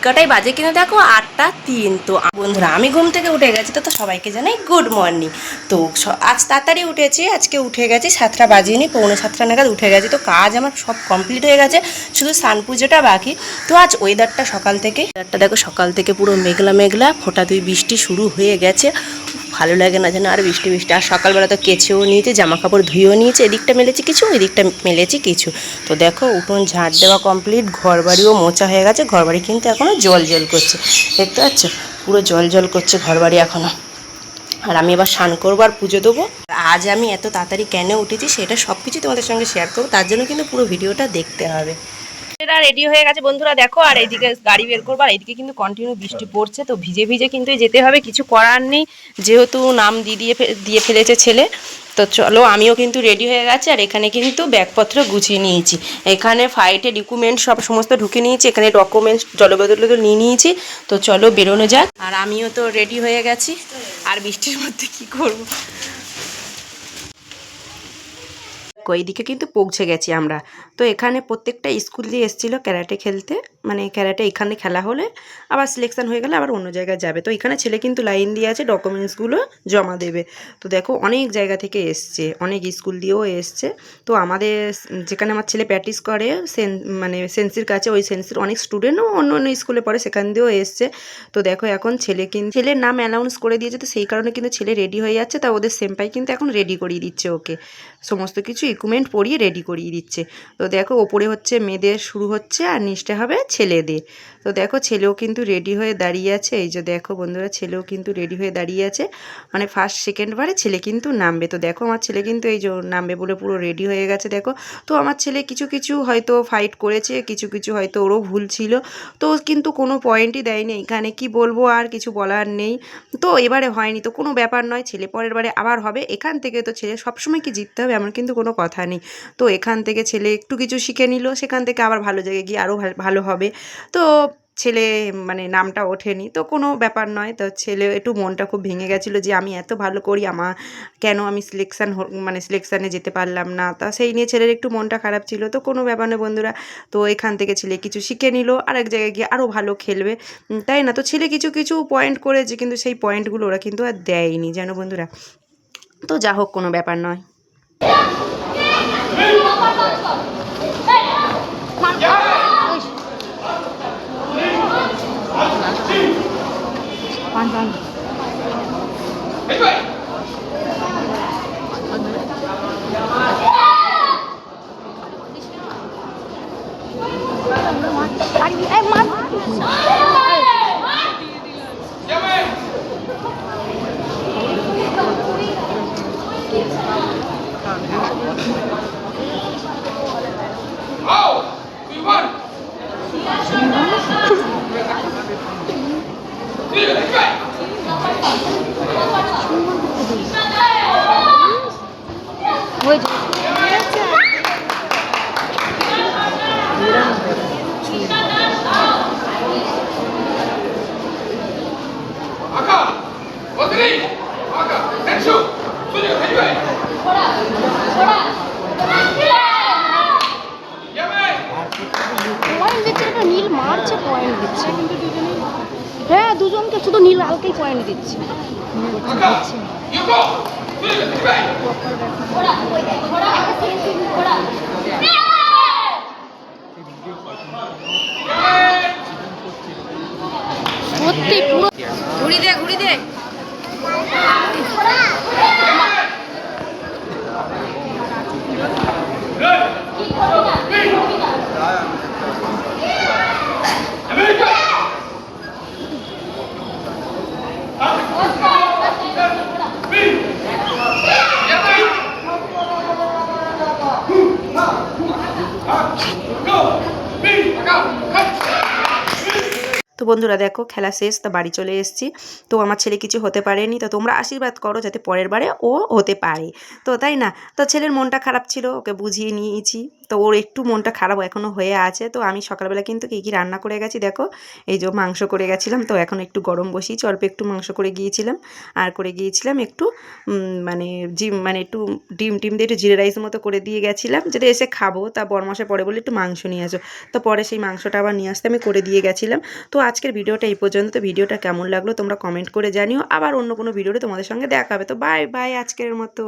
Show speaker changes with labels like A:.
A: কটাই বাজে কিনা দেখো 8টা 3। তো বন্ধুরা আমি ঘুম থেকে উঠে গেছি, তো সবাইকে জানাই গুড মর্নিং। তো আজ তাড়াতাড়ি উঠেছি, আজকে উঠে গেছি 7টা বাজিনি, 6:45 নাগাদ উঠে গেছি। তো কাজ আমার সব কমপ্লিট হয়ে গেছে, শুধু স্নান পুজোটা বাকি। তো আজ ওয়েদারটা দেখো সকাল থেকে পুরো মেঘলা মেঘলা, ফোঁটা দুই বৃষ্টি শুরু হয়ে গেছে। ভালো লাগে না যেন আর বৃষ্টি বৃষ্টি। আর সকালবেলা তো কেচেও নিয়েছে, জামা কাপড় ধুয়েও নিয়েছে, এদিকটা মেলেছি কিছু, এদিকটা মেলেছি কিছু। তো দেখো উঠোন ঝাঁট দেওয়া কমপ্লিট, ঘর বাড়িও মোছা হয়ে গেছে। ঘর বাড়ি কিন্তু এখনও জল জল করছে, দেখতে পাচ্ছ পুরো জল জল করছে ঘর বাড়ি এখনও। আর আমি এবার স্নান করবো আর পুজো দেবো। আজ আমি এত তাড়াতাড়ি কেন উঠেছি সেটা সব কিছু তোমাদের সঙ্গে শেয়ার করবো, তার জন্য কিন্তু পুরো ভিডিওটা দেখতে হবে। এটা রেডি হয়ে গেছে বন্ধুরা দেখো, আর এইদিকে গাড়ি বের করবো, আর এইদিকে কিন্তু কন্টিনিউ বৃষ্টি পড়ছে। তো ভিজে ভিজে কিন্তু যেতে হবে, কিছু করার নেই, যেহেতু নাম দিয়ে ফেলেছে ছেলে। তো চলো আমিও কিন্তু রেডি হয়ে গেছি, আর এখানে কিন্তু ব্যাগপত্র গুছিয়ে নিয়েছি। এখানে ফাইটে ডকুমেন্ট সমস্ত ঢুকে নিয়েছি, এখানে ডকুমেন্টস জলবোতল নিয়ে নিয়েছি। তো চলো বেরোনো যাক। আর আমিও তো রেডি হয়ে গেছি, আর বৃষ্টির মধ্যে কি করবো। এইদিকে কিন্তু পৌঁছে গেছি আমরা। তো এখানে প্রত্যেকটা স্কুল দিয়ে এসেছিলো ক্যারাটে খেলতে, মানে ক্যারাটে এখানে খেলা হলে আবার সিলেকশন হয়ে গেলে আবার অন্য জায়গায় যাবে। তো এখানে ছেলে কিন্তু লাইন দিয়ে আছে, ডকুমেন্টসগুলো জমা দেবে। তো দেখো অনেক জায়গা থেকে এসছে, অনেক স্কুল দিয়েও এসছে। তো আমাদের যেখানে আমার ছেলে প্র্যাকটিস করে মানে সেন্সির কাছে, ওই সেন্সির অনেক স্টুডেন্টও অন্য অন্য স্কুলে পড়ে, সেখান দিয়েও এসছে। তো দেখো এখন ছেলের নাম অ্যানাউন্স করে দিয়েছে, তো সেই কারণে কিন্তু ছেলে রেডি হয়ে যাচ্ছে। তা ওদের সেম্পাই কিন্তু এখন রেডি করিয়ে দিচ্ছে ওকে, সমস্ত কিছু ইকুইপমেন্ট পরিয়ে রেডি করিয়ে দিচ্ছে। তো দেখো ওপরে হচ্ছে মেয়েদের শুরু হচ্ছে, আর নিচটা হবে ছেলেদের। তো দেখো ছেলেও কিন্তু রেডি হয়ে দাঁড়িয়ে আছে, এই যে দেখো বন্ধুরা ছেলেও কিন্তু রেডি হয়ে দাঁড়িয়ে আছে, মানে ফার্স্ট সেকেন্ড বারে ছেলে কিন্তু নামবে। তো দেখো আমার ছেলে কিন্তু এই যে নামবে বলে পুরো রেডি হয়ে গেছে দেখো। তো আমার ছেলে কিছু কিছু হয়তো ফাইট করেছে, কিছু কিছু হয়তো ওরও ভুল ছিল, তো কিন্তু কোনো পয়েন্টই দেয়নি। এখানে কি বলবো, আর কিছু বলার নেই। তো এবারে হয়নি তো কোনো ব্যাপার নয়, ছেলে পরের বারে আবার হবে। এখান থেকে তো ছেলে সবসময় কি জিততে হবে এমন কিন্তু কোনো কথা নেই। তো এখান থেকে ছেলে একটু কিছু শিখে নিল, সেখান থেকে আবার ভালো জায়গায় গিয়ে আরও ভালো হবে। তো ছেলে মানে নামটা ওঠেনি তো কোনো ব্যাপার নয়। তো ছেলে একটু মনটা খুব ভেঙে গেছিলো যে আমি এত ভালো করি, কেন আমি সিলেকশানে যেতে পারলাম না। তা সেই নিয়ে ছেলের একটু মনটা খারাপ ছিল। তো কোনো ব্যাপার নয় বন্ধুরা, তো এখান থেকে ছেলে কিছু শিখে নিল, আর এক জায়গায় গিয়ে আরও ভালো খেলবে, তাই না। তো ছেলে কিছু কিছু পয়েন্ট করেছে, কিন্তু সেই পয়েন্টগুলো ওরা কিন্তু আর দেয়নি যেন বন্ধুরা। তো যা হোক কোনো ব্যাপার নয়।
B: নীল মারছে, পয়েন্ট দিচ্ছে। হ্যাঁ দুজনকে শুধু নীল হালকেই পয়েন্ট দিচ্ছে। সত্যি পুরো ঘুরি দে
A: তো বন্ধুরা দেখো খেলা শেষ, তো বাড়ি চলে এসেছি। তো আমার ছেলে কিছু হতে পারেনি, তো তোমরা আশীর্বাদ করো যাতে পরের বারে ও হতে পারে, তো তাই না। তো ছেলের মনটা খারাপ ছিল, ওকে বুঝিয়ে নিয়েছি। তো ওর একটু মনটা খারাপ এখনও হয়ে আছে। তো আমি সকালবেলা কিন্তু কী কী রান্না করে গেছি দেখো, এই যে মাংস করে গেছিলাম, তো এখন একটু গরম বসিয়েছি, অল্প একটু মাংস করে গিয়েছিলাম, আর করে গিয়েছিলাম একটু মানে একটু ডিম দিয়ে একটু জিরে রাইস মতো করে দিয়ে গেছিলাম, যেটা এসে খাবো। তা বরমশাই পরে বলে একটু মাংস নিয়ে আসো, তো পরে সেই মাংসটা আবার নিয়ে আসতে আমি করে দিয়ে গেছিলাম। তো আজকের ভিডিওটা এই পর্যন্ত। তো ভিডিওটা কেমন লাগলো তোমরা কমেন্ট করে জানিও, আবার অন্য কোনো ভিডিওতে তোমাদের সঙ্গে দেখা হবে। তো বাই বাই আজকের মতো।